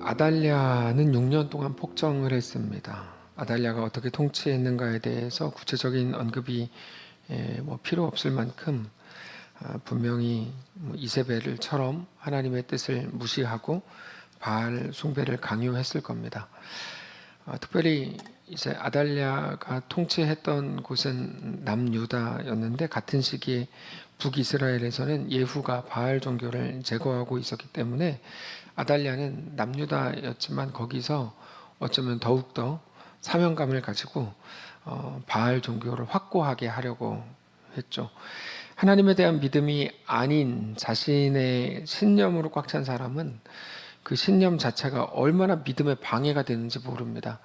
아달랴는 6년 동안 폭정을 했습니다. 아달랴가 어떻게 통치했는가에 대해서 구체적인 언급이 필요 없을 만큼 분명히 이세벨처럼 하나님의 뜻을 무시하고 바알 숭배를 강요했을 겁니다. 특별히 이제 아달랴가 통치했던 곳은 남유다였는데 같은 시기에 북이스라엘에서는 예후가 바알 종교를 제거하고 있었기 때문에 아달랴는 남유다였지만 거기서 어쩌면 더욱더 사명감을 가지고 바알 종교를 확고하게 하려고 했죠. 하나님에 대한 믿음이 아닌 자신의 신념으로 꽉 찬 사람은 그 신념 자체가 얼마나 믿음의 방해가 되는지 모릅니다.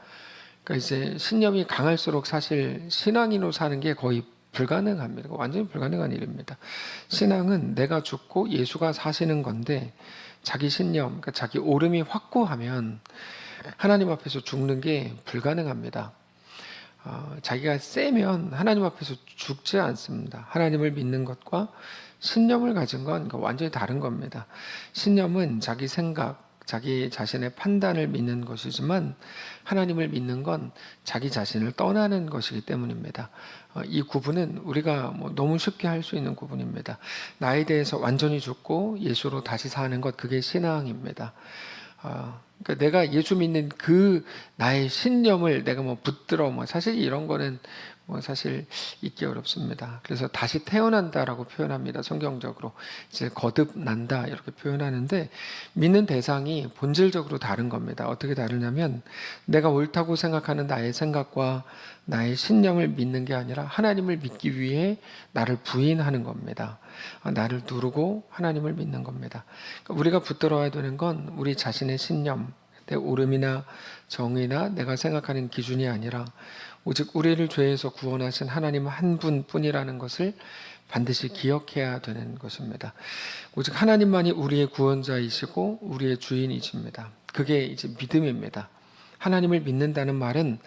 그러니까 이제 신념이 강할수록 사실 신앙인으로 사는 게 거의 불가능합니다. 완전히 불가능한 일입니다. 신앙은 내가 죽고 예수가 사시는 건데 자기 신념, 그러니까 자기 오름이 확고하면 하나님 앞에서 죽는 게 불가능합니다. 자기가 세면 하나님 앞에서 죽지 않습니다. 하나님을 믿는 것과 신념을 가진 건 완전히 다른 겁니다. 신념은 자기 생각, 자기 자신의 판단을 믿는 것이지만 하나님을 믿는 건 자기 자신을 떠나는 것이기 때문입니다. 이 구분은 우리가 너무 쉽게 할 수 있는 구분입니다. 나에 대해서 완전히 죽고 예수로 다시 사는 것, 그게 신앙입니다. 그러니까 내가 예수 믿는 그 나의 신념을 내가 붙들어 사실 이런 거는 사실 있기 어렵습니다. 그래서 다시 태어난다라고 표현합니다. 성경적으로 이제 거듭난다 이렇게 표현하는데 믿는 대상이 본질적으로 다른 겁니다. 어떻게 다르냐면 내가 옳다고 생각하는 나의 생각과 나의 신념을 믿는 게 아니라 하나님을 믿기 위해 나를 부인하는 겁니다. 나를 누르고 하나님을 믿는 겁니다. 그러니까 우리가 붙들어야 되는 건 우리 자신의 신념, 내 오름이나 정의나 내가 생각하는 기준이 아니라 오직 우리를 죄에서 구원하신 하나님 한 분뿐이라는 것을 반드시 기억해야 되는 것입니다. 오직 하나님만이 우리의 구원자이시고 우리의 주인이십니다. 그게 이제 믿음입니다. 하나님을 믿는다는 말은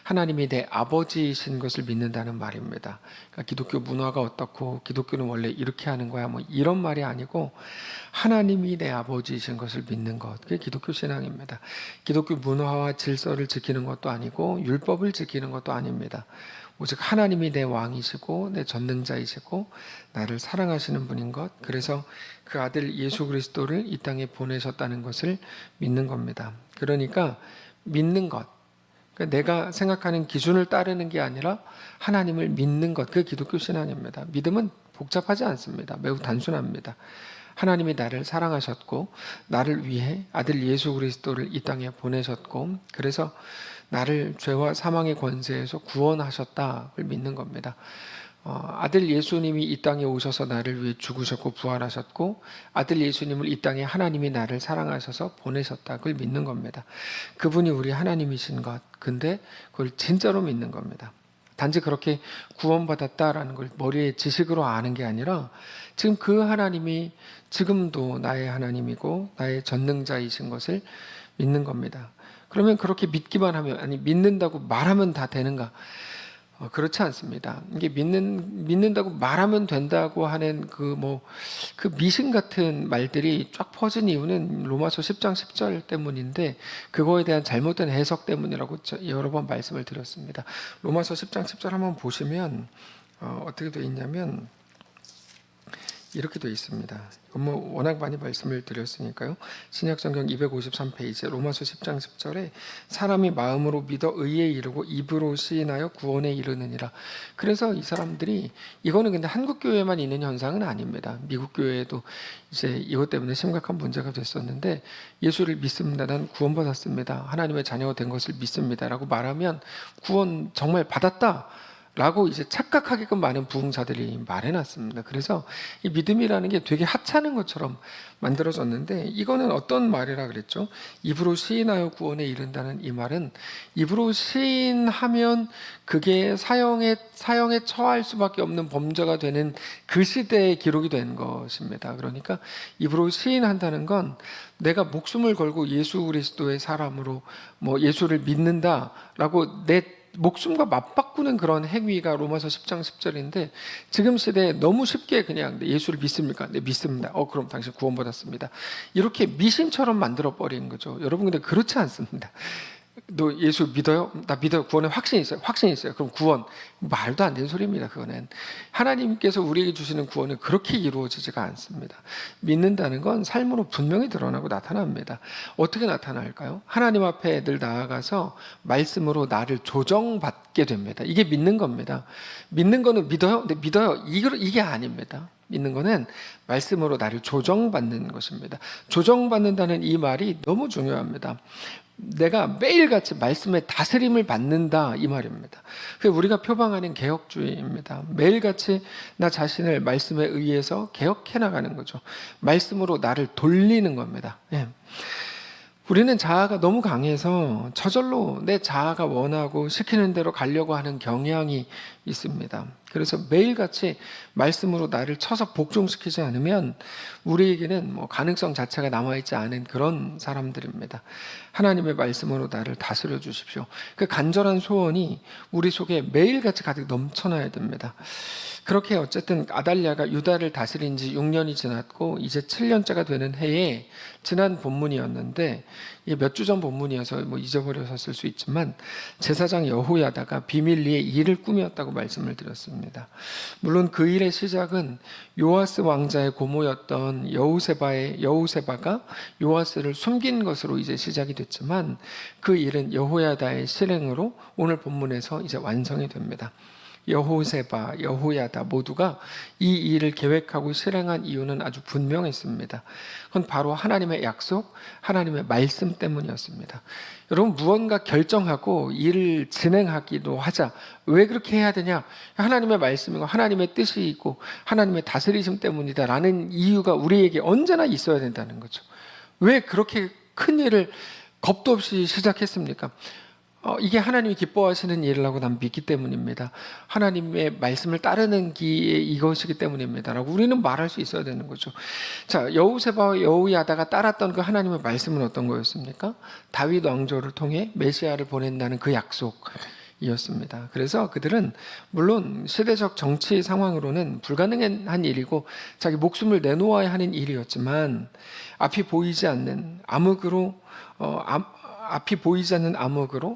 하나님이 내 아버지이신 것을 믿는다는 말입니다. 그러니까 기독교 문화가 어떻고 기독교는 원래 이렇게 하는 거야 이런 말이 아니고 하나님이 내 아버지이신 것을 믿는 것, 그게 기독교 신앙입니다. 기독교 문화와 질서를 지키는 것도 아니고 율법을 지키는 것도 아닙니다. 오직 하나님이 내 왕이시고 내 전능자이시고 나를 사랑하시는 분인 것, 그래서 그 아들 예수 그리스도를 이 땅에 보내셨다는 것을 믿는 겁니다. 그러니까 믿는 것, 그러니까 내가 생각하는 기준을 따르는 게 아니라 하나님을 믿는 것, 그게 기독교 신앙입니다. 믿음은 복잡하지 않습니다. 매우 단순합니다. 하나님이 나를 사랑하셨고 나를 위해 아들 예수 그리스도를 이 땅에 보내셨고 그래서 나를 죄와 사망의 권세에서 구원하셨다를 믿는 겁니다. 아들 예수님이 이 땅에 오셔서 나를 위해 죽으셨고 부활하셨고 아들 예수님을 이 땅에 하나님이 나를 사랑하셔서 보내셨다, 그걸 믿는 겁니다. 그분이 우리 하나님이신 것, 근데 그걸 진짜로 믿는 겁니다. 단지 그렇게 구원받았다라는 걸 머리에 지식으로 아는 게 아니라 지금 그 하나님이 지금도 나의 하나님이고 나의 전능자이신 것을 믿는 겁니다. 그러면 그렇게 믿기만 하면, 아니 믿는다고 말하면 다 되는가? 그렇지 않습니다. 이게 믿는다고 말하면 된다고 하는 그 미신 같은 말들이 쫙 퍼진 이유는 로마서 10장 10절 때문인데 그거에 대한 잘못된 해석 때문이라고 여러 번 말씀을 드렸습니다. 로마서 10장 10절 한번 보시면 어떻게 되어 있냐면 이렇게 되어 있습니다. 워낙 많이 말씀을 드렸으니까요. 신약성경 253페이지 로마서 10장 10절에 사람이 마음으로 믿어 의에 이르고 입으로 시인하여 구원에 이르느니라. 그래서 이 사람들이 이거는 근데 한국 교회만 있는 현상은 아닙니다. 미국 교회에도 이제 이것 때문에 심각한 문제가 됐었는데 예수를 믿습니다. 난 구원받았습니다. 하나님의 자녀가 된 것을 믿습니다라고 말하면 구원 정말 받았다 라고 이제 착각하게끔 많은 부흥자들이 말해놨습니다. 그래서 이 믿음이라는 게 되게 하찮은 것처럼 만들어졌는데 이거는 어떤 말이라 그랬죠? 입으로 시인하여 구원에 이른다는 이 말은 입으로 시인하면 그게 사형에 처할 수밖에 없는 범죄가 되는 그 시대에 기록이 된 것입니다. 그러니까 입으로 시인한다는 건 내가 목숨을 걸고 예수 그리스도의 사람으로 예수를 믿는다라고 내 목숨과 맞바꾸는 그런 행위가 로마서 10장 10절인데 지금 시대에 너무 쉽게 그냥 예수를 믿습니까? 네, 믿습니다. 그럼 당신 구원받았습니다. 이렇게 미신처럼 만들어버린 거죠. 여러분, 근데 그렇지 않습니다. 너 예수 믿어요? 나 믿어요. 구원에 확신이 있어요. 확신이 있어요. 그럼 구원. 말도 안 되는 소리입니다. 그거는. 하나님께서 우리에게 주시는 구원은 그렇게 이루어지지가 않습니다. 믿는다는 건 삶으로 분명히 드러나고 나타납니다. 어떻게 나타날까요? 하나님 앞에 늘 나아가서 말씀으로 나를 조정받게 됩니다. 이게 믿는 겁니다. 믿는 거는 믿어요? 네, 믿어요. 이게 아닙니다. 믿는 거는 말씀으로 나를 조정받는 것입니다. 조정받는다는 이 말이 너무 중요합니다. 내가 매일같이 말씀의 다스림을 받는다, 이 말입니다. 그게 우리가 표방하는 개혁주의입니다. 매일같이 나 자신을 말씀에 의해서 개혁해 나가는 거죠. 말씀으로 나를 돌리는 겁니다. 예. 우리는 자아가 너무 강해서 저절로 내 자아가 원하고 시키는 대로 가려고 하는 경향이 있습니다. 그래서 매일같이 말씀으로 나를 쳐서 복종시키지 않으면 우리에게는 가능성 자체가 남아있지 않은 그런 사람들입니다. 하나님의 말씀으로 나를 다스려 주십시오. 그 간절한 소원이 우리 속에 매일같이 가득 넘쳐나야 됩니다. 그렇게 어쨌든 아달랴가 유다를 다스린 지 6년이 지났고 이제 7년째가 되는 해에 지난 본문이었는데 몇 주 전 본문이어서 잊어버렸을 수 있지만 제사장 여호야다가 비밀리에 일을 꾸몄다고 말씀을 드렸습니다. 물론 그 일의 시작은 요아스 왕자의 고모였던 여우세바가 요아스를 숨긴 것으로 이제 시작이 됐지만 그 일은 여호야다의 실행으로 오늘 본문에서 이제 완성이 됩니다. 여호세바, 여호야다 모두가 이 일을 계획하고 실행한 이유는 아주 분명했습니다. 그건 바로 하나님의 약속, 하나님의 말씀 때문이었습니다. 여러분, 무언가 결정하고 일을 진행하기도 하자. 왜 그렇게 해야 되냐? 하나님의 말씀이고 하나님의 뜻이 있고 하나님의 다스리심 때문이다라는 이유가 우리에게 언제나 있어야 된다는 거죠. 왜 그렇게 큰 일을 겁도 없이 시작했습니까? 이게 하나님이 기뻐하시는 일이라고 난 믿기 때문입니다. 하나님의 말씀을 따르는 길이 이것이기 때문입니다. 라고 우리는 말할 수 있어야 되는 거죠. 자, 여우세바와 여우야다가 따랐던 그 하나님의 말씀은 어떤 거였습니까? 다윗 왕조를 통해 메시아를 보낸다는 그 약속이었습니다. 그래서 그들은 물론 시대적 정치 상황으로는 불가능한 일이고 자기 목숨을 내놓아야 하는 일이었지만 앞이 보이지 않는 암흑으로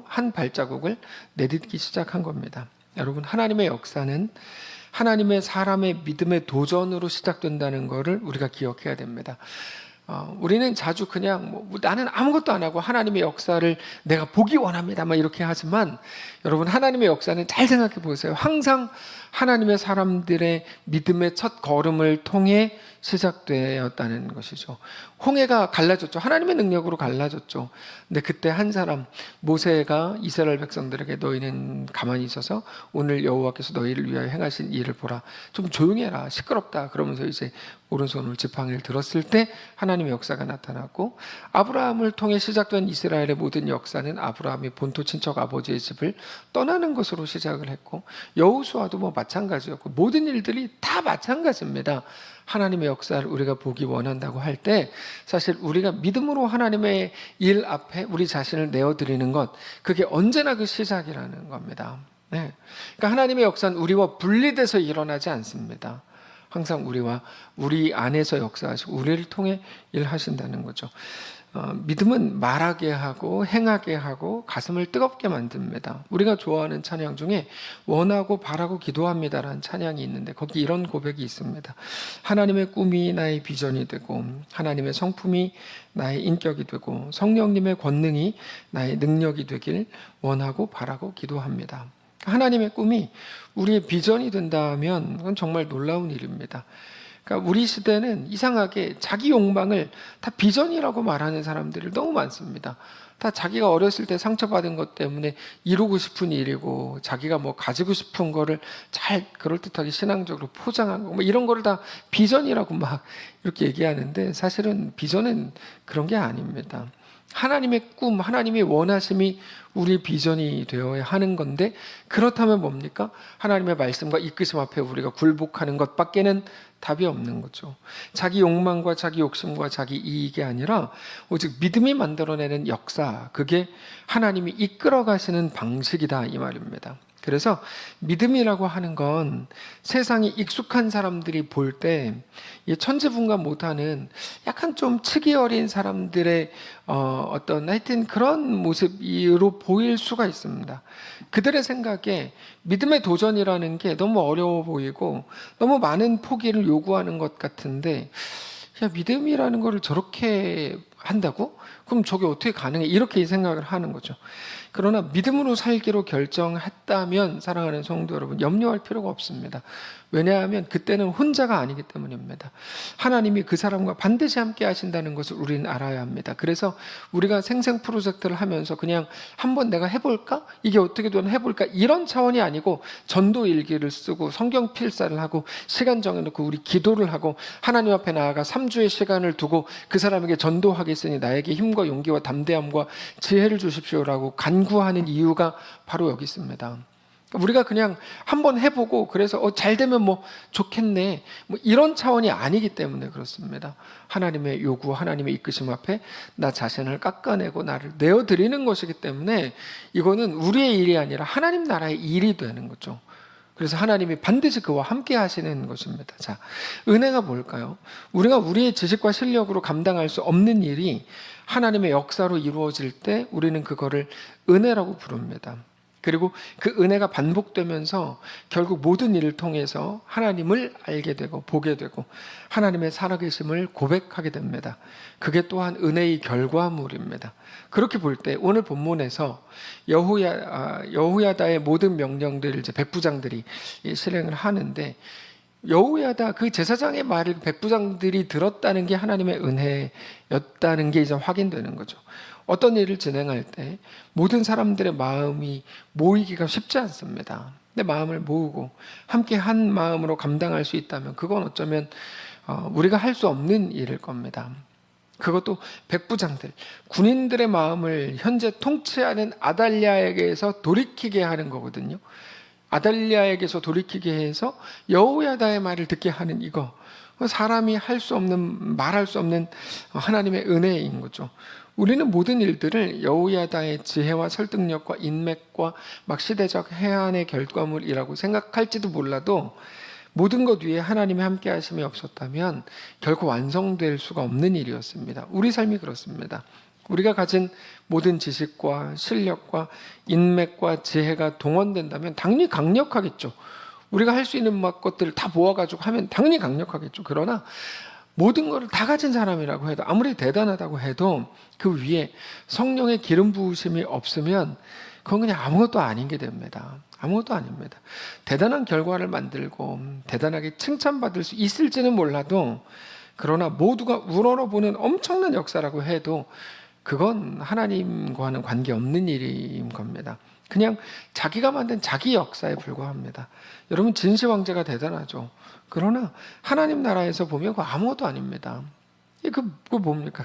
한 발자국을 내딛기 시작한 겁니다. 여러분, 하나님의 역사는 하나님의 사람의 믿음의 도전으로 시작된다는 것을 우리가 기억해야 됩니다. 우리는 자주 그냥 나는 아무것도 안 하고 하나님의 역사를 내가 보기 원합니다 이렇게 하지만 여러분, 하나님의 역사는 잘 생각해 보세요. 항상 하나님의 사람들의 믿음의 첫 걸음을 통해 시작되었다는 것이죠. 홍해가 갈라졌죠. 하나님의 능력으로 갈라졌죠. 근데 그때 한 사람, 모세가 이스라엘 백성들에게 너희는 가만히 있어서 오늘 여호와께서 너희를 위하여 행하신 일을 보라. 좀 조용히 해라. 시끄럽다. 그러면서 이제 오른손으로 지팡이를 들었을 때 하나님의 역사가 나타났고, 아브라함을 통해 시작된 이스라엘의 모든 역사는 아브라함이 본토 친척 아버지의 집을 떠나는 것으로 시작을 했고, 여호수아도 마찬가지였고, 모든 일들이 다 마찬가지입니다. 하나님의 역사를 우리가 보기 원한다고 할 때 사실 우리가 믿음으로 하나님의 일 앞에 우리 자신을 내어드리는 것, 그게 언제나 그 시작이라는 겁니다. 네. 그러니까 하나님의 역사는 우리와 분리돼서 일어나지 않습니다. 항상 우리 안에서 역사하시고 우리를 통해 일하신다는 거죠. 믿음은 말하게 하고 행하게 하고 가슴을 뜨겁게 만듭니다. 우리가 좋아하는 찬양 중에 원하고 바라고 기도합니다라는 찬양이 있는데 거기 이런 고백이 있습니다. 하나님의 꿈이 나의 비전이 되고 하나님의 성품이 나의 인격이 되고 성령님의 권능이 나의 능력이 되길 원하고 바라고 기도합니다. 하나님의 꿈이 우리의 비전이 된다면 그건 정말 놀라운 일입니다. 그러니까 우리 시대는 이상하게 자기 욕망을 다 비전이라고 말하는 사람들이 너무 많습니다. 다 자기가 어렸을 때 상처받은 것 때문에 이루고 싶은 일이고 자기가 가지고 싶은 거를 잘 그럴듯하게 신앙적으로 포장하고 이런 거를 다 비전이라고 막 이렇게 얘기하는데 사실은 비전은 그런 게 아닙니다. 하나님의 꿈, 하나님의 원하심이 우리 비전이 되어야 하는 건데, 그렇다면 뭡니까? 하나님의 말씀과 이끄심 앞에 우리가 굴복하는 것밖에는 답이 없는 거죠. 자기 욕망과 자기 욕심과 자기 이익이 아니라 오직 믿음이 만들어내는 역사, 그게 하나님이 이끌어 가시는 방식이다, 이 말입니다. 그래서 믿음이라고 하는 건 세상에 익숙한 사람들이 볼 때 천지분간 못하는 약간 좀 치기 어린 사람들의 어떤 하여튼 그런 모습으로 보일 수가 있습니다. 그들의 생각에 믿음의 도전이라는 게 너무 어려워 보이고 너무 많은 포기를 요구하는 것 같은데, 야, 믿음이라는 거를 저렇게 한다고? 그럼 저게 어떻게 가능해? 이렇게 생각을 하는 거죠. 그러나 믿음으로 살기로 결정했다면, 사랑하는 성도 여러분, 염려할 필요가 없습니다. 왜냐하면 그때는 혼자가 아니기 때문입니다. 하나님이 그 사람과 반드시 함께 하신다는 것을 우리는 알아야 합니다. 그래서 우리가 생생 프로젝트를 하면서 그냥 한번 내가 해볼까? 이게 어떻게 되면 해볼까? 이런 차원이 아니고 전도 일기를 쓰고 성경 필사를 하고 시간 정해놓고 우리 기도를 하고 하나님 앞에 나아가 3주의 시간을 두고 그 사람에게 전도하겠으니 나에게 힘과 용기와 담대함과 지혜를 주십시오라고 간구하는 이유가 바로 여기 있습니다. 우리가 그냥 한번 해보고 그래서 잘 되면 뭐 좋겠네, 뭐 이런 차원이 아니기 때문에 그렇습니다. 하나님의 요구, 하나님의 이끄심 앞에 나 자신을 깎아내고 나를 내어드리는 것이기 때문에 이거는 우리의 일이 아니라 하나님 나라의 일이 되는 거죠. 그래서 하나님이 반드시 그와 함께 하시는 것입니다. 자, 은혜가 뭘까요? 우리가 우리의 지식과 실력으로 감당할 수 없는 일이 하나님의 역사로 이루어질 때 우리는 그거를 은혜라고 부릅니다. 그리고 그 은혜가 반복되면서 결국 모든 일을 통해서 하나님을 알게 되고 보게 되고 하나님의 살아계심을 고백하게 됩니다. 그게 또한 은혜의 결과물입니다. 그렇게 볼 때 오늘 본문에서 여호야다의 모든 명령들을 이제 백부장들이 실행을 하는데, 여호야다 그 제사장의 말을 백부장들이 들었다는 게 하나님의 은혜였다는 게 이제 확인되는 거죠. 어떤 일을 진행할 때 모든 사람들의 마음이 모이기가 쉽지 않습니다. 근데 마음을 모으고 함께 한 마음으로 감당할 수 있다면 그건 어쩌면 우리가 할 수 없는 일일 겁니다. 그것도 백부장들, 군인들의 마음을 현재 통치하는 아달랴에게서 돌이키게 하는 거거든요. 아달랴에게서 돌이키게 해서 여호야다의 말을 듣게 하는 이거, 사람이 할 수 없는, 말할 수 없는 하나님의 은혜인 거죠. 우리는 모든 일들을 여호야다의 지혜와 설득력과 인맥과 막 시대적 해안의 결과물이라고 생각할지도 몰라도, 모든 것 위에 하나님의 함께 하심이 없었다면 결코 완성될 수가 없는 일이었습니다. 우리 삶이 그렇습니다. 우리가 가진 모든 지식과 실력과 인맥과 지혜가 동원된다면 당연히 강력하겠죠. 우리가 할 수 있는 것들을 다 모아가지고 하면 당연히 강력하겠죠. 그러나 모든 것을 다 가진 사람이라고 해도, 아무리 대단하다고 해도 그 위에 성령의 기름 부으심이 없으면 그건 그냥 아무것도 아닌 게 됩니다. 아무것도 아닙니다. 대단한 결과를 만들고 대단하게 칭찬받을 수 있을지는 몰라도, 그러나 모두가 우러러보는 엄청난 역사라고 해도 그건 하나님과는 관계없는 일인 겁니다. 그냥 자기가 만든 자기 역사에 불과합니다. 여러분, 진시황제가 대단하죠. 그러나 하나님 나라에서 보면 그거 아무것도 아닙니다. 그거 뭡니까?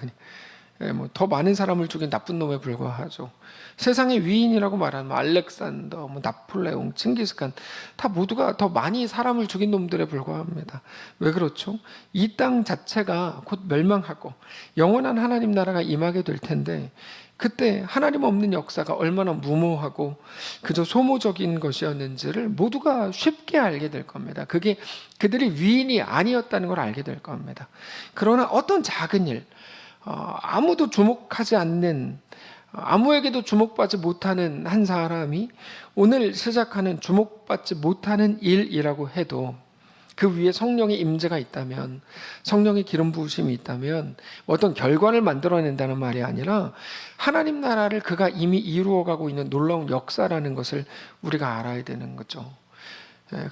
더 많은 사람을 죽인 나쁜 놈에 불과하죠. 세상의 위인이라고 말하는 알렉산더, 나폴레옹, 칭기스칸 다 모두가 더 많이 사람을 죽인 놈들에 불과합니다. 왜 그렇죠? 이 땅 자체가 곧 멸망하고 영원한 하나님 나라가 임하게 될 텐데, 그때 하나님 없는 역사가 얼마나 무모하고 그저 소모적인 것이었는지를 모두가 쉽게 알게 될 겁니다. 그게 그들이 위인이 아니었다는 걸 알게 될 겁니다. 그러나 어떤 작은 일, 아무도 주목하지 않는, 아무에게도 주목받지 못하는 한 사람이 오늘 시작하는 주목받지 못하는 일이라고 해도 그 위에 성령의 임재가 있다면, 성령의 기름 부으심이 있다면 어떤 결과를 만들어낸다는 말이 아니라 하나님 나라를 그가 이미 이루어가고 있는 놀라운 역사라는 것을 우리가 알아야 되는 거죠.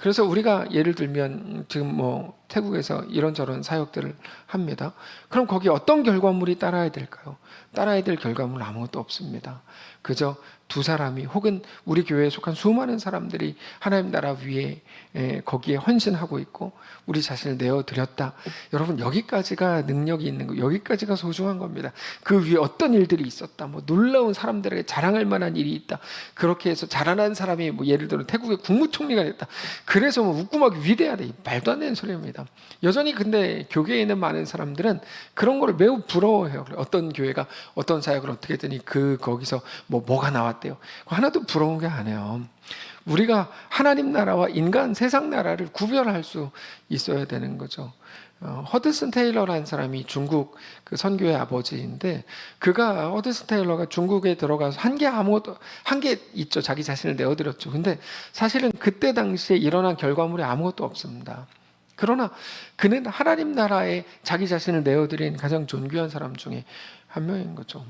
그래서 우리가 예를 들면 지금 태국에서 이런저런 사역들을 합니다. 그럼 거기 어떤 결과물이 따라야 될까요? 따라야 될 결과물 아무것도 없습니다. 그저 두 사람이 혹은 우리 교회에 속한 수많은 사람들이 하나님 나라 위에 거기에 헌신하고 있고 우리 자신을 내어드렸다. 여러분, 여기까지가 능력이 있는 거, 여기까지가 소중한 겁니다. 그 위에 어떤 일들이 있었다, 뭐 놀라운 사람들에게 자랑할 만한 일이 있다, 그렇게 해서 자라난 사람이 뭐 예를 들어 태국의 국무총리가 됐다, 그래서 뭐 웃고 막 위대하다, 말도 안 되는 소리입니다. 여전히 근데 교계에 있는 많은 사람들은 그런 걸 매우 부러워해요. 어떤 교회가 어떤 사역을 어떻게 했더니 거기서 뭐가 나왔대요. 하나도 부러운 게 아니에요. 우리가 하나님 나라와 인간 세상 나라를 구별할 수 있어야 되는 거죠. 허드슨 테일러라는 사람이 중국 그 선교의 아버지인데, 허드슨 테일러가 중국에 들어가서 한 게 있죠. 자기 자신을 내어드렸죠. 근데 사실은 그때 당시에 일어난 결과물이 아무것도 없습니다. 그러나 그는 하나님 나라에 자기 자신을 내어드린 가장 존귀한 사람 중에 한 명인 거죠.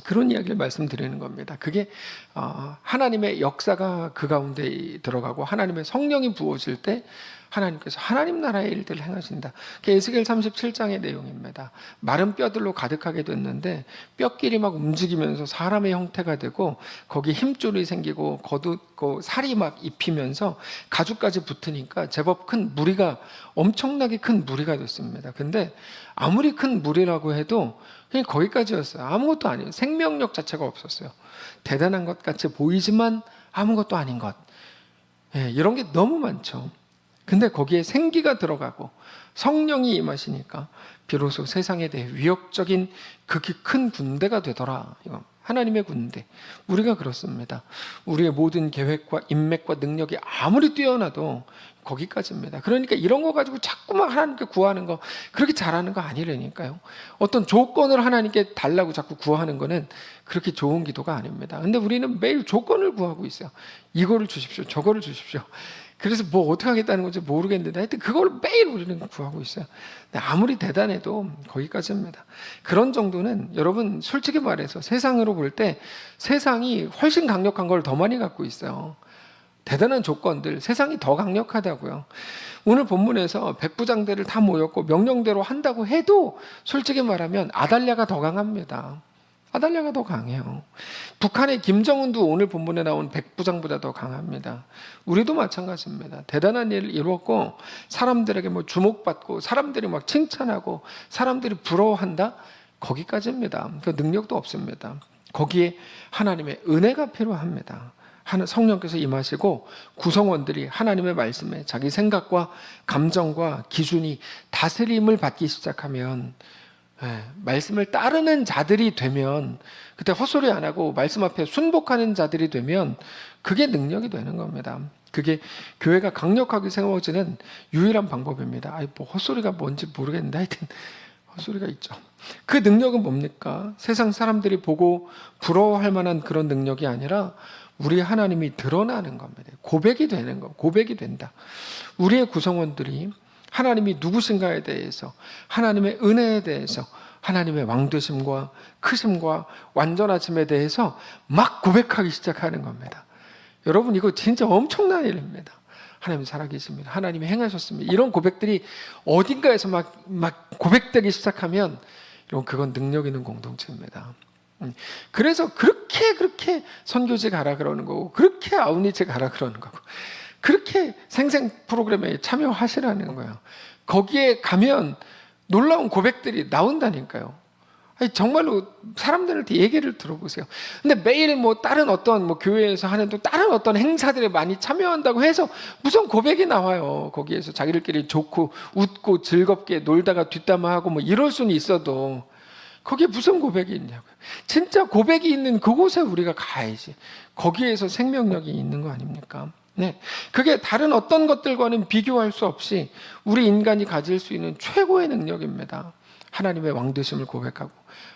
그런 이야기를 말씀드리는 겁니다. 그게 하나님의 역사가 그 가운데 들어가고 하나님의 성령이 부어질 때 하나님께서 하나님 나라의 일들을 행하신다. 그게 에스겔 37장의 내용입니다. 마른 뼈들로 가득하게 됐는데 뼈끼리 막 움직이면서 사람의 형태가 되고 거기에 힘줄이 생기고 거두고 살이 막 입히면서 가죽까지 붙으니까 제법 큰 무리가, 엄청나게 큰 무리가 됐습니다. 근데 아무리 큰 무리라고 해도 그냥 거기까지였어요. 아무것도 아니에요. 생명력 자체가 없었어요. 대단한 것 같이 보이지만 아무것도 아닌 것. 이런 게 너무 많죠. 근데 거기에 생기가 들어가고 성령이 임하시니까 비로소 세상에 대해 위협적인 극히 큰 군대가 되더라. 이거 하나님의 군대. 우리가 그렇습니다. 우리의 모든 계획과 인맥과 능력이 아무리 뛰어나도 거기까지입니다. 그러니까 이런 거 가지고 자꾸만 하나님께 구하는 거, 그렇게 잘하는 거 아니라니까요. 어떤 조건을 하나님께 달라고 자꾸 구하는 거는 그렇게 좋은 기도가 아닙니다. 근데 우리는 매일 조건을 구하고 있어요. 이거를 주십시오, 저거를 주십시오. 그래서 뭐 어떻게 하겠다는 건지 모르겠는데 하여튼 그걸 매일 우리는 구하고 있어요. 아무리 대단해도 거기까지입니다. 그런 정도는 여러분 솔직히 말해서 세상으로 볼 때 세상이 훨씬 강력한 걸 더 많이 갖고 있어요. 대단한 조건들, 세상이 더 강력하다고요. 오늘 본문에서 백부장대를 다 모였고 명령대로 한다고 해도 솔직히 말하면 아달랴가 더 강합니다. 아달랴가 더 강해요. 북한의 김정은도 오늘 본문에 나온 백부장보다 더 강합니다. 우리도 마찬가지입니다. 대단한 일을 이루었고 사람들에게 뭐 주목받고 사람들이 막 칭찬하고 사람들이 부러워한다? 거기까지입니다. 그 능력도 없습니다. 거기에 하나님의 은혜가 필요합니다. 성령께서 임하시고 구성원들이 하나님의 말씀에 자기 생각과 감정과 기준이 다스림을 받기 시작하면, 말씀을 따르는 자들이 되면, 그때 헛소리 안 하고 말씀 앞에 순복하는 자들이 되면 그게 능력이 되는 겁니다. 그게 교회가 강력하게 세워지는 유일한 방법입니다. 뭐 헛소리가 뭔지 모르겠는데 하여튼 헛소리가 있죠. 그 능력은 뭡니까? 세상 사람들이 보고 부러워할 만한 그런 능력이 아니라 우리 하나님이 드러나는 겁니다. 고백이 되는 거, 고백이 된다. 우리의 구성원들이 하나님이 누구신가에 대해서, 하나님의 은혜에 대해서, 하나님의 왕되심과 크심과 완전하심에 대해서 막 고백하기 시작하는 겁니다. 여러분, 이거 진짜 엄청난 일입니다. 하나님 살아계십니다. 하나님이 행하셨습니다. 이런 고백들이 어딘가에서 막 고백되기 시작하면 그건 능력 있는 공동체입니다. 그래서 그렇게 선교지 가라 그러는 거고, 그렇게 아웃리치 가라 그러는 거고, 그렇게 생생 프로그램에 참여하시라는 거예요. 거기에 가면 놀라운 고백들이 나온다니까요. 정말로 사람들한테 얘기를 들어보세요. 근데 매일 다른 어떤 교회에서 하는 또 다른 어떤 행사들에 많이 참여한다고 해서 무슨 고백이 나와요. 거기에서 자기들끼리 좋고 웃고 즐겁게 놀다가 뒷담화하고 이럴 수는 있어도 거기에 무슨 고백이 있냐고요. 진짜 고백이 있는 그곳에 우리가 가야지. 거기에서 생명력이 있는 거 아닙니까? 네, 그게 다른 어떤 것들과는 비교할 수 없이 우리 인간이 가질 수 있는 최고의 능력입니다. 하나님의 왕되심을 고백하고,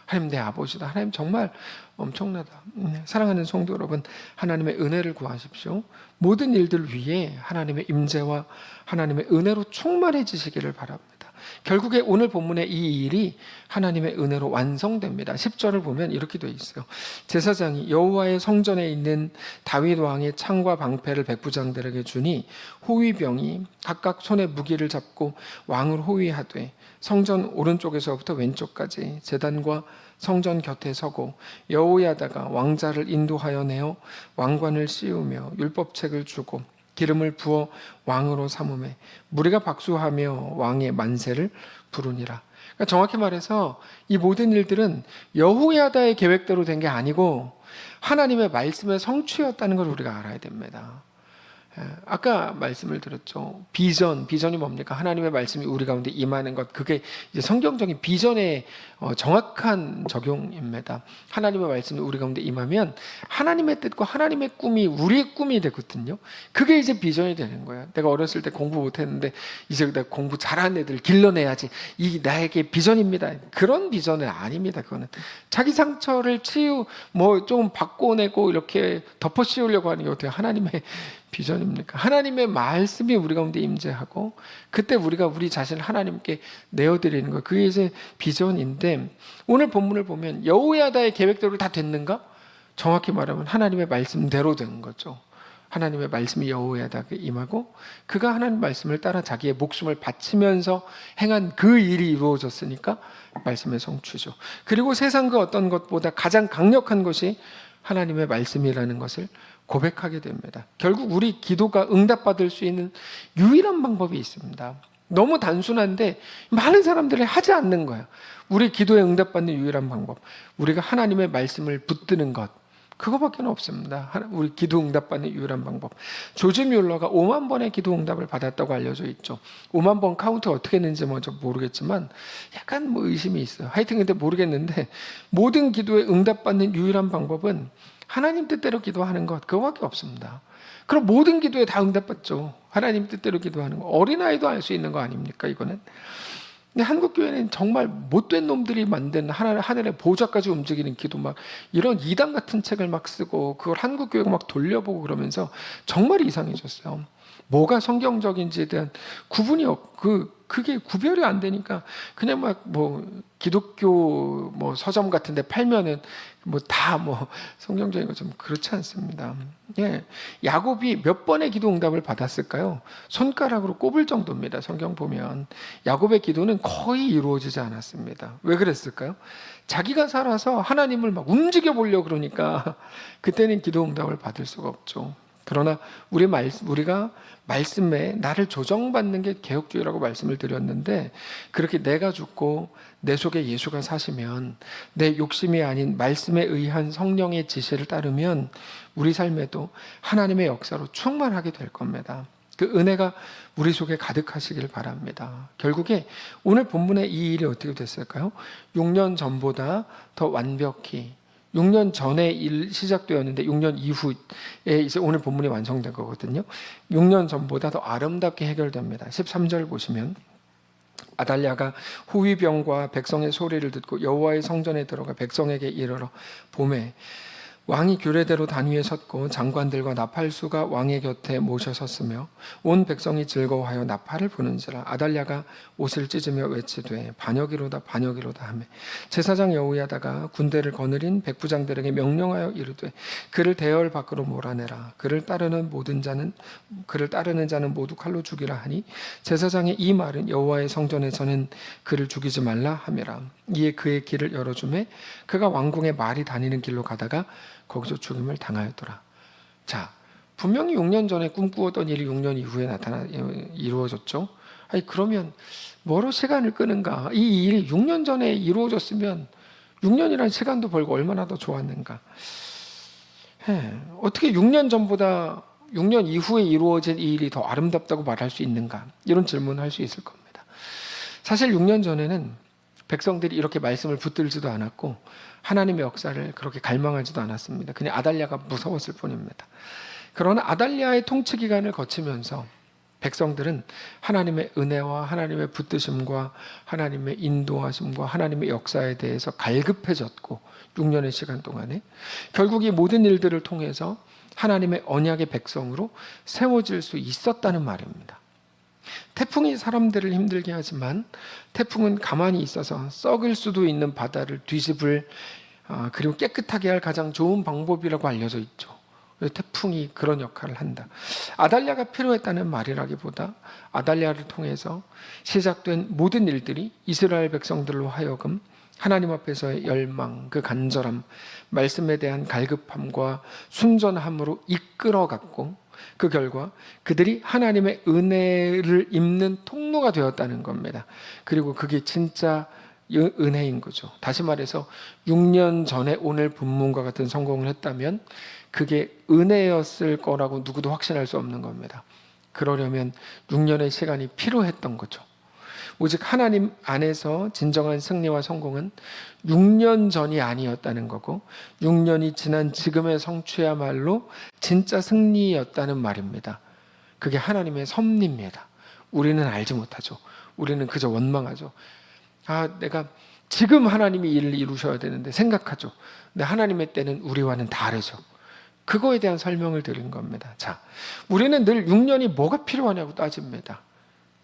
하나님 내 아버지다, 하나님 정말 엄청나다. 사랑하는 성도 여러분, 하나님의 은혜를 구하십시오. 모든 일들 위에 하나님의 임재와 하나님의 은혜로 충만해지시기를 바랍니다. 결국에 오늘 본문의 이 일이 하나님의 은혜로 완성됩니다. 10절을 보면 이렇게 되어 있어요. 제사장이 여호와의 성전에 있는 다윗 왕의 창과 방패를 백부장들에게 주니 호위병이 각각 손에 무기를 잡고 왕을 호위하되 성전 오른쪽에서부터 왼쪽까지 제단과 성전 곁에 서고 여호야다가 왕자를 인도하여 내어 왕관을 씌우며 율법책을 주고 기름을 부어 왕으로 삼음에 무리가 박수하며 왕의 만세를 부르니라. 그러니까 정확히 말해서 이 모든 일들은 여호야다의 계획대로 된 게 아니고 하나님의 말씀의 성취였다는 걸 우리가 알아야 됩니다. 아까 말씀을 드렸죠. 비전이 뭡니까? 하나님의 말씀이 우리 가운데 임하는 것. 그게 이제 성경적인 비전의 정확한 적용입니다. 하나님의 말씀이 우리 가운데 임하면 하나님의 뜻과 하나님의 꿈이 우리의 꿈이 되거든요. 그게 이제 비전이 되는 거예요. 내가 어렸을 때 공부 못했는데 이제 내가 공부 잘하는 애들 길러내야지. 이게 나에게 비전입니다. 그런 비전은 아닙니다. 그거는 자기 상처를 좀 바꿔내고 이렇게 덮어 씌우려고 하는 게 어떻게 하나님의 비전입니까? 하나님의 말씀이 우리 가운데 임재하고 그때 우리가 우리 자신을 하나님께 내어드리는 거, 그게 이제 비전인데, 오늘 본문을 보면 여호야다의 계획대로 다 됐는가? 정확히 말하면 하나님의 말씀대로 된 거죠. 하나님의 말씀이 여호야다에게 임하고 그가 하나님 말씀을 따라 자기의 목숨을 바치면서 행한 그 일이 이루어졌으니까 말씀의 성취죠. 그리고 세상 그 어떤 것보다 가장 강력한 것이 하나님의 말씀이라는 것을 고백하게 됩니다. 결국 우리 기도가 응답받을 수 있는 유일한 방법이 있습니다. 너무 단순한데 많은 사람들이 하지 않는 거예요. 우리 기도에 응답받는 유일한 방법, 우리가 하나님의 말씀을 붙드는 것, 그거밖에 없습니다. 우리 기도 응답받는 유일한 방법. 조지 뮬러가 5만 번의 기도 응답을 받았다고 알려져 있죠. 5만 번 카운트 어떻게 했는지 먼저 모르겠지만 약간 의심이 있어요. 하여튼 근데 모르겠는데 모든 기도에 응답받는 유일한 방법은 하나님 뜻대로 기도하는 것, 그거밖에 없습니다. 그럼 모든 기도에 다 응답받죠. 하나님 뜻대로 기도하는 거. 어린아이도 알 수 있는 거 아닙니까, 이거는? 근데 한국교회는 정말 못된 놈들이 만든 하늘의 보좌까지 움직이는 기도, 막 이런 이단 같은 책을 막 쓰고 그걸 한국교회가 막 돌려보고 그러면서 정말 이상해졌어요. 뭐가 성경적인지에 대한 구분이 그게 구별이 안 되니까 그냥 막 기독교 서점 같은 데 팔면은 다 성경적인 거 좀 그렇지 않습니다. 예. 야곱이 몇 번의 기도 응답을 받았을까요? 손가락으로 꼽을 정도입니다. 성경 보면 야곱의 기도는 거의 이루어지지 않았습니다. 왜 그랬을까요? 자기가 살아서 하나님을 막 움직여 보려고 그러니까 그때는 기도 응답을 받을 수가 없죠. 그러나 우리가 말씀에 나를 조정받는 게 개혁주의라고 말씀을 드렸는데, 그렇게 내가 죽고 내 속에 예수가 사시면 내 욕심이 아닌 말씀에 의한 성령의 지시를 따르면 우리 삶에도 하나님의 역사로 충만하게 될 겁니다. 그 은혜가 우리 속에 가득하시길 바랍니다. 결국에 오늘 본문의 이 일이 어떻게 됐을까요? 6년 전보다 더 완벽히, 6년 전에 일 시작되었는데 6년 이후에 이제 오늘 본문이 완성된 거거든요. 6년 전보다 더 아름답게 해결됩니다. 13절 보시면 아달랴가 호위병과 백성의 소리를 듣고 여호와의 성전에 들어가 백성에게 이르러 보매 왕이 규례대로 단 위에 섰고 장관들과 나팔수가 왕의 곁에 모셔 섰으며 온 백성이 즐거워하여 나팔을 부는지라. 아달랴가 옷을 찢으며 외치되 반역이로다 반역이로다 하며 제사장 여호야다가 군대를 거느린 백부장들에게 명령하여 이르되 그를 대열 밖으로 몰아내라. 그를 따르는 자는 모두 칼로 죽이라 하니 제사장의 이 말은 여호와의 성전에서는 그를 죽이지 말라 함이라. 이에 그의 길을 열어주매 그가 왕궁에 말이 다니는 길로 가다가 거기서 죽임을 당하였더라. 자, 분명히 6년 전에 꿈꾸었던 일이 6년 이후에 이루어졌죠. 아니, 그러면 뭐로 시간을 끄는가? 이 일이 6년 전에 이루어졌으면 6년이라는 시간도 벌고 얼마나 더 좋았는가? 어떻게 6년 전보다 6년 이후에 이루어진 이 일이 더 아름답다고 말할 수 있는가? 이런 질문을 할 수 있을 겁니다. 사실 6년 전에는 백성들이 이렇게 말씀을 붙들지도 않았고 하나님의 역사를 그렇게 갈망하지도 않았습니다. 그냥 아달랴가 무서웠을 뿐입니다. 그러나 아달랴의 통치 기간을 거치면서 백성들은 하나님의 은혜와 하나님의 붙드심과 하나님의 인도하심과 하나님의 역사에 대해서 갈급해졌고 6년의 시간 동안에 결국 이 모든 일들을 통해서 하나님의 언약의 백성으로 세워질 수 있었다는 말입니다. 태풍이 사람들을 힘들게 하지만 태풍은 가만히 있어서 썩을 수도 있는 바다를 뒤집을 그리고 깨끗하게 할 가장 좋은 방법이라고 알려져 있죠. 태풍이 그런 역할을 한다. 아달랴가 필요했다는 말이라기보다 아달랴를 통해서 시작된 모든 일들이 이스라엘 백성들로 하여금 하나님 앞에서의 열망, 그 간절함, 말씀에 대한 갈급함과 순전함으로 이끌어갔고 그 결과 그들이 하나님의 은혜를 입는 통로가 되었다는 겁니다. 그리고 그게 진짜 은혜인 거죠. 다시 말해서 6년 전에 오늘 본문과 같은 성공을 했다면 그게 은혜였을 거라고 누구도 확신할 수 없는 겁니다. 그러려면 6년의 시간이 필요했던 거죠. 오직 하나님 안에서 진정한 승리와 성공은 6년 전이 아니었다는 거고 6년이 지난 지금의 성취야말로 진짜 승리였다는 말입니다. 그게 하나님의 섭리입니다. 우리는 알지 못하죠. 우리는 그저 원망하죠. 내가 지금 하나님이 일을 이루셔야 되는데 생각하죠. 근데 하나님의 때는 우리와는 다르죠. 그거에 대한 설명을 드린 겁니다. 자, 우리는 늘 6년이 뭐가 필요하냐고 따집니다.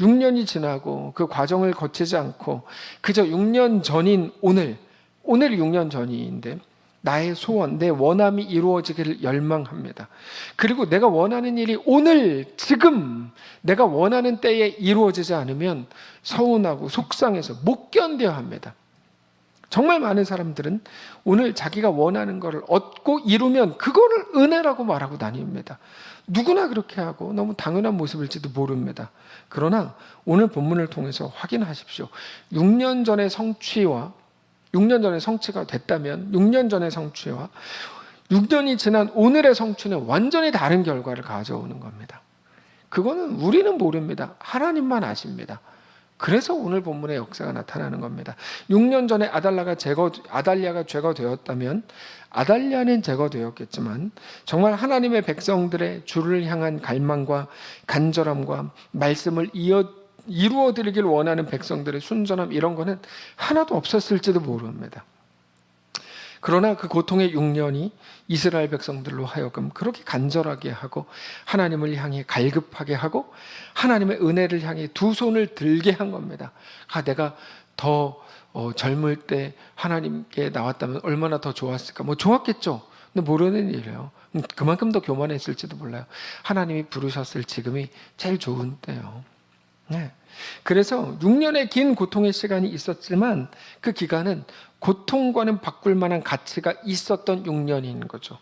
6년이 지나고 그 과정을 거치지 않고 그저 6년 전인 오늘 6년 전인데 나의 소원, 내 원함이 이루어지기를 열망합니다. 그리고 내가 원하는 일이 오늘, 지금 내가 원하는 때에 이루어지지 않으면 서운하고 속상해서 못 견뎌야 합니다. 정말 많은 사람들은 오늘 자기가 원하는 것을 얻고 이루면 그거를 은혜라고 말하고 다닙니다. 누구나 그렇게 하고 너무 당연한 모습일지도 모릅니다. 그러나 오늘 본문을 통해서 확인하십시오. 6년 전의 성취가 됐다면 6년 전의 성취와 6년이 지난 오늘의 성취는 완전히 다른 결과를 가져오는 겁니다. 그거는 우리는 모릅니다. 하나님만 아십니다. 그래서 오늘 본문의 역사가 나타나는 겁니다. 6년 전에 아달랴가 제거되었다면 아달랴는 제거되었겠지만 정말 하나님의 백성들의 주를 향한 갈망과 간절함과 말씀을 이루어드리길 원하는 백성들의 순전함 이런 거는 하나도 없었을지도 모릅니다. 그러나 그 고통의 6년이 이스라엘 백성들로 하여금 그렇게 간절하게 하고 하나님을 향해 갈급하게 하고 하나님의 은혜를 향해 두 손을 들게 한 겁니다. 내가 더 젊을 때 하나님께 나왔다면 얼마나 더 좋았을까? 좋았겠죠. 근데 모르는 일이에요. 그만큼 더 교만했을지도 몰라요. 하나님이 부르셨을 지금이 제일 좋은 때요. 네. 그래서 6년의 긴 고통의 시간이 있었지만 그 기간은 고통과는 바꿀 만한 가치가 있었던 6년인 거죠.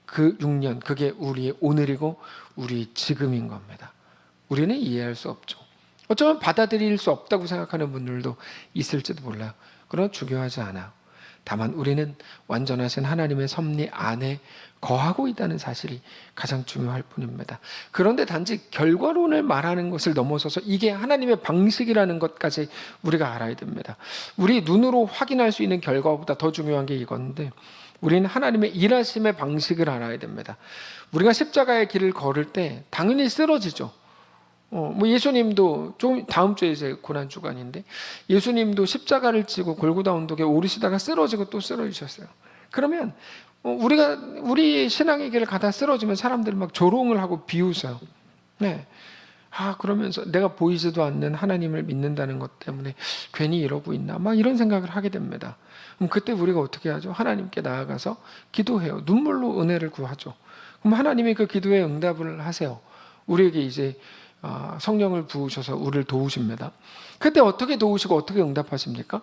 그 6년, 그게 우리의 오늘이고 우리 지금인 겁니다. 우리는 이해할 수 없죠. 어쩌면 받아들일 수 없다고 생각하는 분들도 있을지도 몰라요. 그러나 중요하지 않아요. 다만 우리는 완전하신 하나님의 섭리 안에 거하고 있다는 사실이 가장 중요할 뿐입니다. 그런데 단지 결과론을 말하는 것을 넘어서서 이게 하나님의 방식이라는 것까지 우리가 알아야 됩니다. 우리 눈으로 확인할 수 있는 결과보다 더 중요한 게 이건데 우리는 하나님의 일하심의 방식을 알아야 됩니다. 우리가 십자가의 길을 걸을 때 당연히 쓰러지죠. 예수님도 좀 다음 주에 이제 고난 주간인데 예수님도 십자가를 지고 골고다 언덕에 오르시다가 쓰러지고 또 쓰러지셨어요. 그러면 우리 신앙의 길을 가다 쓰러지면 사람들이 막 조롱을 하고 비웃어요. 네. 그러면서 내가 보이지도 않는 하나님을 믿는다는 것 때문에 괜히 이러고 있나 막 이런 생각을 하게 됩니다. 그럼 그때 우리가 어떻게 하죠? 하나님께 나아가서 기도해요. 눈물로 은혜를 구하죠. 그럼 하나님이 그 기도에 응답을 하세요. 우리에게 이제 성령을 부으셔서 우리를 도우십니다. 그때 어떻게 도우시고 어떻게 응답하십니까?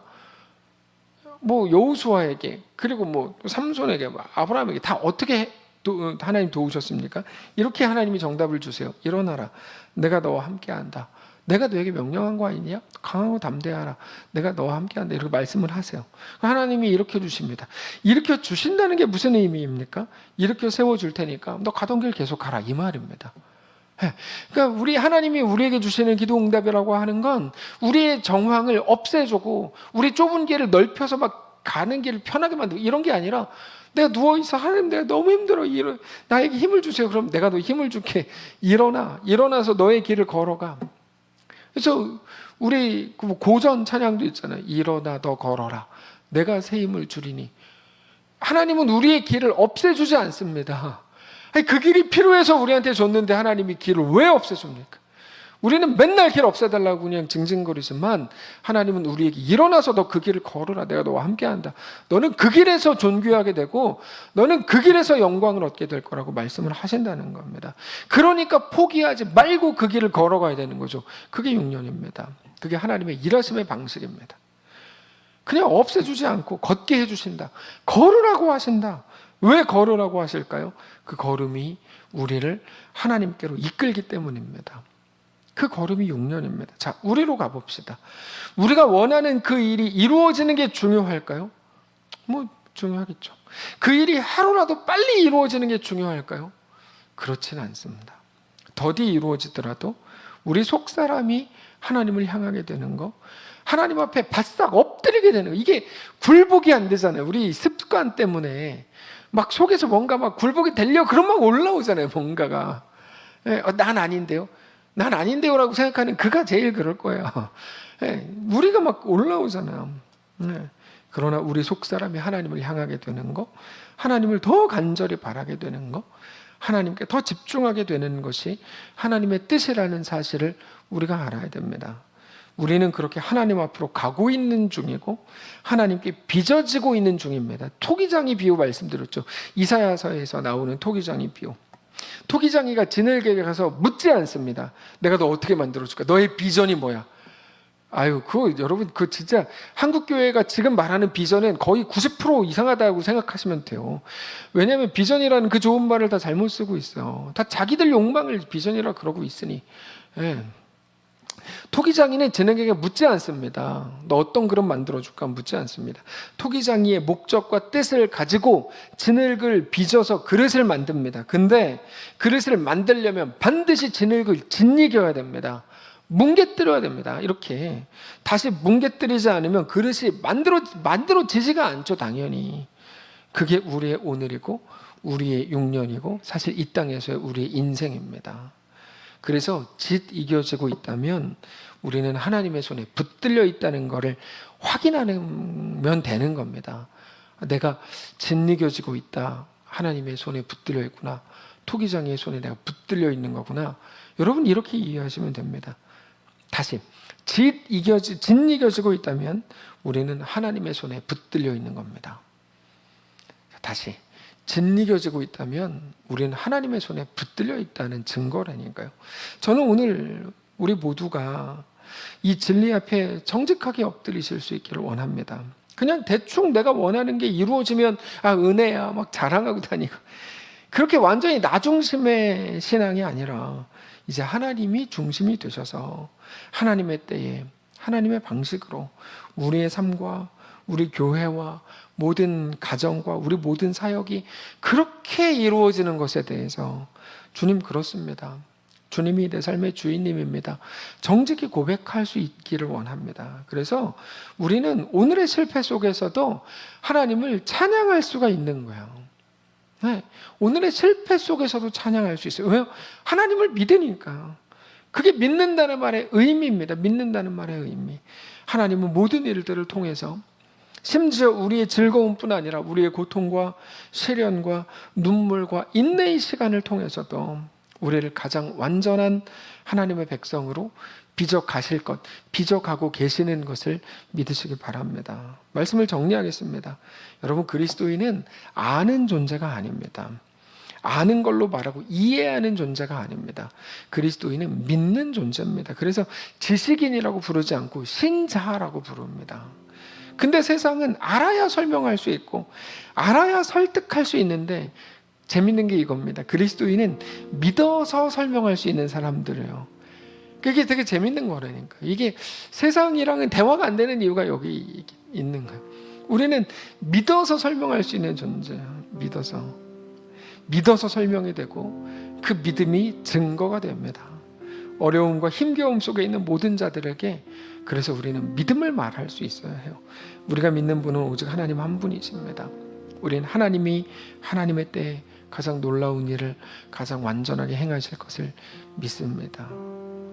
여호수아에게 그리고 삼손에게 아브라함에게 다 어떻게 하나님 도우셨습니까? 이렇게 하나님이 정답을 주세요. 일어나라. 내가 너와 함께한다. 내가 너에게 명령한 거 아니냐? 강하고 담대하라. 내가 너와 함께한다. 이렇게 말씀을 하세요. 하나님이 일으켜 주십니다. 일으켜 주신다는 게 무슨 의미입니까? 일으켜 세워줄 테니까 너 가던 길 계속 가라 이 말입니다. 그러니까 하나님이 우리에게 주시는 기도 응답이라고 하는 건 우리의 정황을 없애주고 우리 좁은 길을 넓혀서 막 가는 길을 편하게 만들고 이런 게 아니라 내가 누워있어. 하나님 내가 너무 힘들어. 나에게 힘을 주세요. 그럼 내가 너 힘을 줄게. 일어나서 너의 길을 걸어가. 그래서 우리 고전 찬양도 있잖아요. 일어나 너 걸어라. 내가 새 힘을 주리니. 하나님은 우리의 길을 없애주지 않습니다. 그 길이 필요해서 우리한테 줬는데 하나님이 길을 왜 없애줍니까? 우리는 맨날 길 없애달라고 그냥 징징거리지만 하나님은 우리에게 일어나서 너 그 길을 걸어라. 내가 너와 함께한다. 너는 그 길에서 존귀하게 되고 너는 그 길에서 영광을 얻게 될 거라고 말씀을 하신다는 겁니다. 그러니까 포기하지 말고 그 길을 걸어가야 되는 거죠. 그게 육년입니다. 그게 하나님의 일하심의 방식입니다. 그냥 없애주지 않고 걷게 해주신다. 걸으라고 하신다. 왜 걸으라고 하실까요? 그 걸음이 우리를 하나님께로 이끌기 때문입니다. 그 걸음이 육년입니다. 자, 우리로 가봅시다. 우리가 원하는 그 일이 이루어지는 게 중요할까요? 뭐 중요하겠죠. 그 일이 하루라도 빨리 이루어지는 게 중요할까요? 그렇지는 않습니다. 더디 이루어지더라도 우리 속사람이 하나님을 향하게 되는 거, 하나님 앞에 바싹 엎드리게 되는 거, 이게 굴복이 안 되잖아요. 우리 습관 때문에 막 속에서 뭔가 막 굴복이 되려 그런 막 올라오잖아요. 뭔가가 난 아닌데요. 난 아닌데요라고 생각하는 그가 제일 그럴 거예요. 우리가 막 올라오잖아요. 그러나 우리 속사람이 하나님을 향하게 되는 거, 하나님을 더 간절히 바라게 되는 거, 하나님께 더 집중하게 되는 것이 하나님의 뜻이라는 사실을 우리가 알아야 됩니다. 우리는 그렇게 하나님 앞으로 가고 있는 중이고 하나님께 빚어지고 있는 중입니다. 토기장이 비유 말씀드렸죠. 이사야서에서 나오는 토기장이 비유. 토기장이가 지늘개에 가서 묻지 않습니다. 내가 너 어떻게 만들어줄까? 너의 비전이 뭐야? 아유, 여러분, 진짜 한국교회가 지금 말하는 비전은 거의 90% 이상하다고 생각하시면 돼요. 왜냐하면 비전이라는 그 좋은 말을 다 잘못 쓰고 있어요. 다 자기들 욕망을 비전이라 그러고 있으니. 토기장이는 지늘개에게 묻지 않습니다. 너 어떤 그릇 만들어줄까? 묻지 않습니다. 토기장이의 목적과 뜻을 가지고 지늘을 빚어서 그릇을 만듭니다. 근데 그릇을 만들려면 반드시 지늘을 짓이겨야 됩니다. 뭉개뜨려야 됩니다. 이렇게 다시 뭉개뜨리지 않으면 그릇이 만들어지지가 않죠. 당연히 그게 우리의 오늘이고 우리의 육년이고 사실 이 땅에서의 우리의 인생입니다. 그래서 짓 이겨지고 있다면 우리는 하나님의 손에 붙들려 있다는 것을 확인하면 되는 겁니다. 내가 짓 이겨지고 있다. 하나님의 손에 붙들려 있구나. 토기장이의 손에 내가 붙들려 있는 거구나. 여러분 이렇게 이해하시면 됩니다. 다시 짓 이겨지고 있다면 우리는 하나님의 손에 붙들려 있는 겁니다. 다시 짓 이겨지고 있다면 우리는 하나님의 손에 붙들려 있다는 증거라니까요. 저는 오늘 우리 모두가 이 진리 앞에 정직하게 엎드리실 수 있기를 원합니다. 그냥 대충 내가 원하는 게 이루어지면 은혜야 막 자랑하고 다니고 그렇게 완전히 나 중심의 신앙이 아니라 이제 하나님이 중심이 되셔서 하나님의 때에 하나님의 방식으로 우리의 삶과 우리 교회와 모든 가정과 우리 모든 사역이 그렇게 이루어지는 것에 대해서 주님 그렇습니다. 주님이 내 삶의 주인님입니다. 정직히 고백할 수 있기를 원합니다. 그래서 우리는 오늘의 실패 속에서도 하나님을 찬양할 수가 있는 거예요. 네, 오늘의 실패 속에서도 찬양할 수 있어요. 왜요? 하나님을 믿으니까. 그게 믿는다는 말의 의미입니다. 믿는다는 말의 의미. 하나님은 모든 일들을 통해서 심지어 우리의 즐거움뿐 아니라 우리의 고통과 시련과 눈물과 인내의 시간을 통해서도 우리를 가장 완전한 하나님의 백성으로 빚어가실 것, 빚어가고 계시는 것을 믿으시길 바랍니다. 말씀을 정리하겠습니다. 여러분, 그리스도인은 아는 존재가 아닙니다. 아는 걸로 말하고 이해하는 존재가 아닙니다. 그리스도인은 믿는 존재입니다. 그래서 지식인이라고 부르지 않고 신자라고 부릅니다. 근데 세상은 알아야 설명할 수 있고 알아야 설득할 수 있는데 재밌는 게 이겁니다. 그리스도인은 믿어서 설명할 수 있는 사람들이에요. 그게 되게 재밌는 거라니까. 이게 세상이랑은 대화가 안 되는 이유가 여기 있는 거예요. 우리는 믿어서 설명할 수 있는 존재예요. 믿어서 설명이 되고 그 믿음이 증거가 됩니다. 어려움과 힘겨움 속에 있는 모든 자들에게 그래서 우리는 믿음을 말할 수 있어야 해요. 우리가 믿는 분은 오직 하나님 한 분이십니다. 우리는 하나님이 하나님의 때에 가장 놀라운 일을 가장 완전하게 행하실 것을 믿습니다.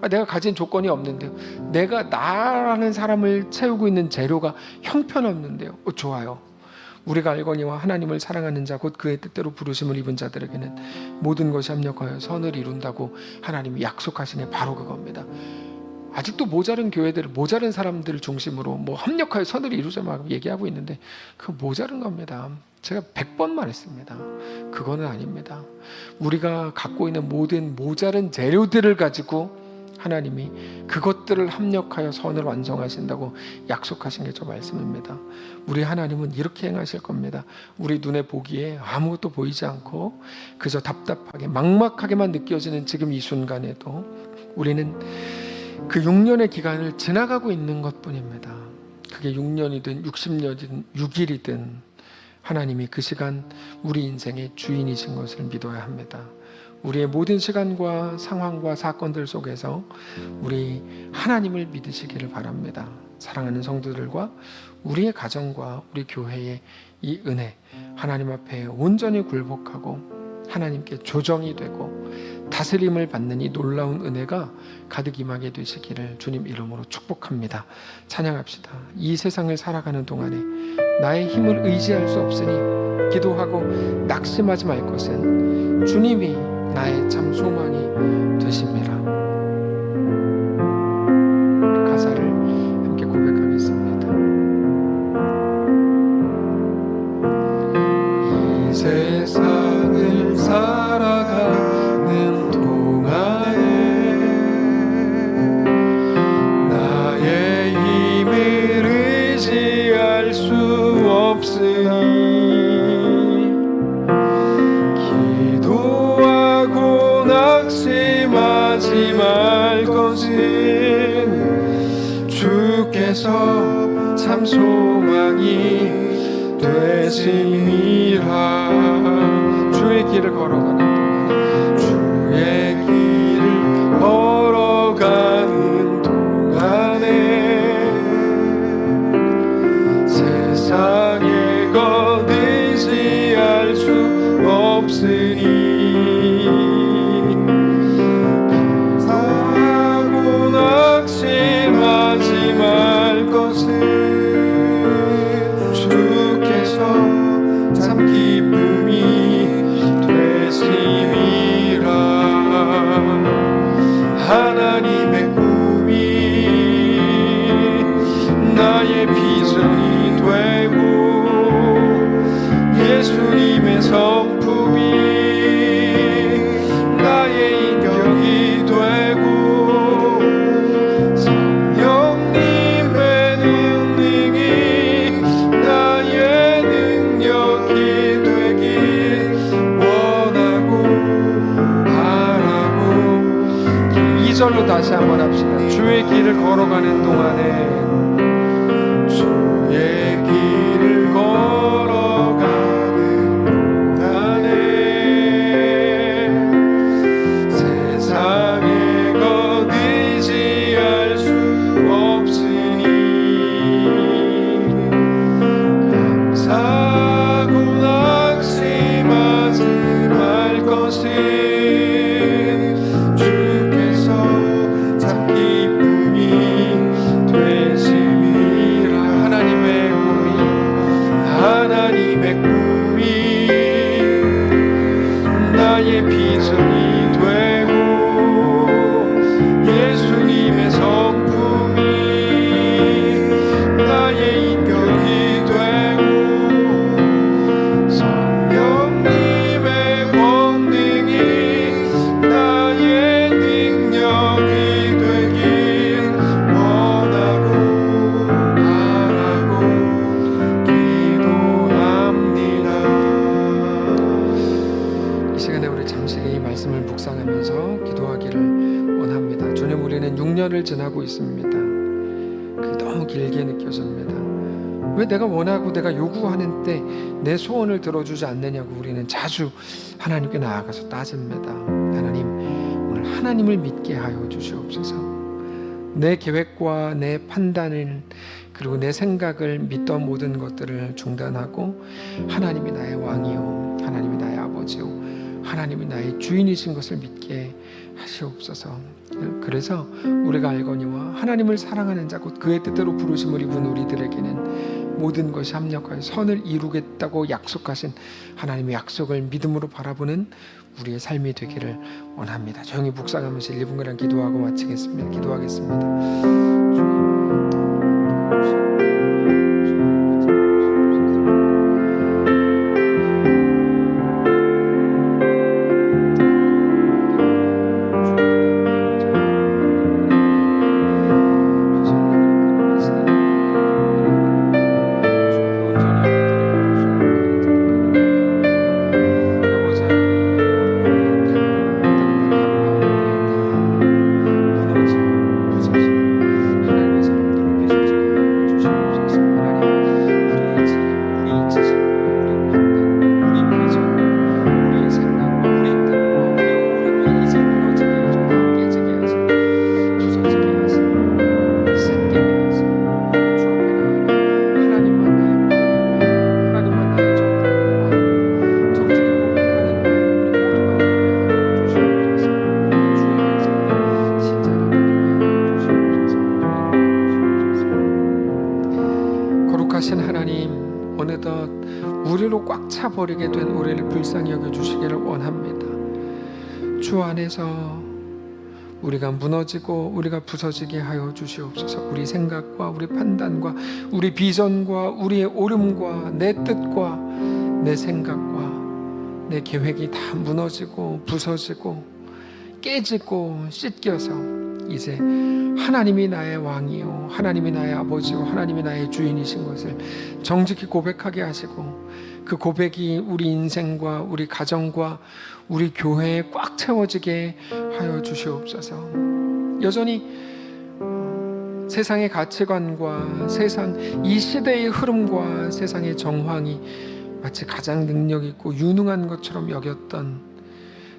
내가 가진 조건이 없는데요. 내가 나라는 사람을 채우고 있는 재료가 형편없는데요. 좋아요. 우리가 알거니와 하나님을 사랑하는 자 곧 그의 뜻대로 부르심을 입은 자들에게는 모든 것이 합력하여 선을 이룬다고 하나님이 약속하시네. 바로 그겁니다. 아직도 모자른 교회들, 모자른 사람들 중심으로 뭐 합력하여 선을 이루자 막 얘기하고 있는데 그거 모자른 겁니다. 제가 100번 말했습니다. 그거는 아닙니다. 우리가 갖고 있는 모든 모자른 재료들을 가지고 하나님이 그것들을 합력하여 선을 완성하신다고 약속하신 게 저 말씀입니다. 우리 하나님은 이렇게 행하실 겁니다. 우리 눈에 보기에 아무것도 보이지 않고 그저 답답하게 막막하게만 느껴지는 지금 이 순간에도 우리는 그 6년의 기간을 지나가고 있는 것뿐입니다. 그게 6년이든 60년이든 6일이든 하나님이 그 시간 우리 인생의 주인이신 것을 믿어야 합니다. 우리의 모든 시간과 상황과 사건들 속에서 우리 하나님을 믿으시기를 바랍니다. 사랑하는 성도들과 우리의 가정과 우리 교회의 이 은혜, 하나님 앞에 온전히 굴복하고 하나님께 조정이 되고 다스림을 받는 이 놀라운 은혜가 가득 임하게 되시기를 주님 이름으로 축복합니다. 찬양합시다. 이 세상을 살아가는 동안에 나의 힘을 의지할 수 없으니 기도하고 낙심하지 말 것은 주님이 나의 참 소망이 되심이라. 가사를 함께 고백하겠습니다. 이 세상을 살아가는 동안에 나의 힘을 의지할 수 없으니 낙심하지 말 것은 주께서 참 소망이 되심이라. 주의 길을 걸어가는 동안 주의 길을 걸어가는 동안에 세상의 것 의지할 수 없으니 낙심하지 말 것은 주께서 참 기쁨이 되심이라. 하나님의 꿈이 나의 비전이 되고 예수님의 성품이 나의 인격이 되고 절로 다시 한번 합시다. 주의 길을 걸어가는 동안에 주의 길을 걸어가는 동안에 세상의 것 의지할 수 없으니 감사하고 낙심하지 말 것을 하나님의 꿈이 나의 비전이 되고 예수님의 성품이 나의 인격이 되고 성령님의 권능이 나의 능력이 되길 원하고 바라고 이 시간에 우리 잠시 이 말씀을 묵상하면서 기도하기를 원합니다. 주님, 우리는 6년을 지나고 있습니다. 그게 너무 길게 느껴집니다. 왜 내가 원하고 내가 요구하는 때 내 소원을 들어주지 않느냐고 우리는 자주 하나님께 나아가서 따집니다. 하나님, 오늘 하나님을 믿게 하여 주시옵소서. 내 계획과 내 판단을 그리고 내 생각을 믿던 모든 것들을 중단하고 하나님이 나의 왕이요 하나님이 나의 아버지요 하나님이 나의 주인이신 것을 믿게 하시옵소서. 그래서 우리가 알거니와 하나님을 사랑하는 자 곧 그의 뜻대로 부르심을 입은 우리들에게는 모든 것이 합력하여 선을 이루겠다고 약속하신 하나님의 약속을 믿음으로 바라보는 우리의 삶이 되기를 원합니다. 조용히 묵상하면서 1분간 기도하고 마치겠습니다. 기도하겠습니다. 하나님, 어느덧 우리로 꽉 차버리게 된 우리를 불쌍히 여겨주시기를 원합니다. 주 안에서 우리가 무너지고 우리가 부서지게 하여 주시옵소서. 우리 생각과 우리 판단과 우리 비전과 우리의 오름과 내 뜻과 내 생각과 내 계획이 다 무너지고 부서지고 깨지고 씻겨서 이제 하나님이 나의 왕이요, 하나님이 나의 아버지요, 하나님이 나의 주인이신 것을 정직히 고백하게 하시고, 그 고백이 우리 인생과 우리 가정과 우리 교회에 꽉 채워지게 하여 주시옵소서. 여전히 세상의 가치관과 세상 이 시대의 흐름과 세상의 정황이 마치 가장 능력 있고 유능한 것처럼 여겼던,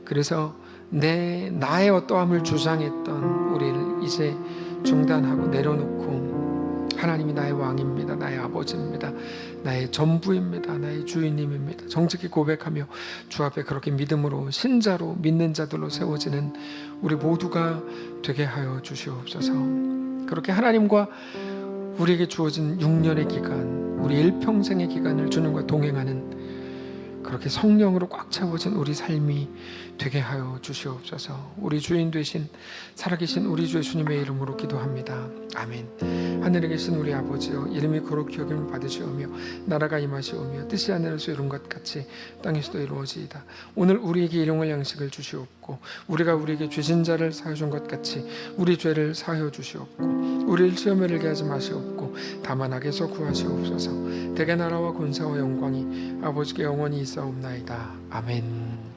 그래서 나의 어떠함을 주장했던 우리를 이제 중단하고 내려놓고, 하나님이 나의 왕입니다, 나의 아버지입니다, 나의 전부입니다, 나의 주인님입니다, 정직히 고백하며 주 앞에 그렇게 믿음으로 신자로 믿는 자들로 세워지는 우리 모두가 되게 하여 주시옵소서. 그렇게 하나님과 우리에게 주어진 6년의 기간, 우리 일평생의 기간을 주님과 동행하는 그렇게 성령으로 꽉 채워진 우리 삶이 되게 하여 주시옵소서. 우리 주인 되신 살아계신 우리 주 예수님의 이름으로 기도합니다. 아멘. 하늘에 계신 우리 아버지여, 이름이 거룩히 여김을 받으시오며 나라가 임하시오며 뜻이 하늘에서 이룬 것 같이 땅에서도 이루어지이다. 오늘 우리에게 일용할 양식을 주시옵고, 우리가 우리에게 죄진 자를 사하여 준 것 같이 우리 죄를 사하여 주시옵고, 우리를 시험에 들게 하지 마시옵고 다만 악에서 구하시옵소서. 대개 나라와 권세와 영광이 아버지께 영원히 있사옵나이다. 아멘.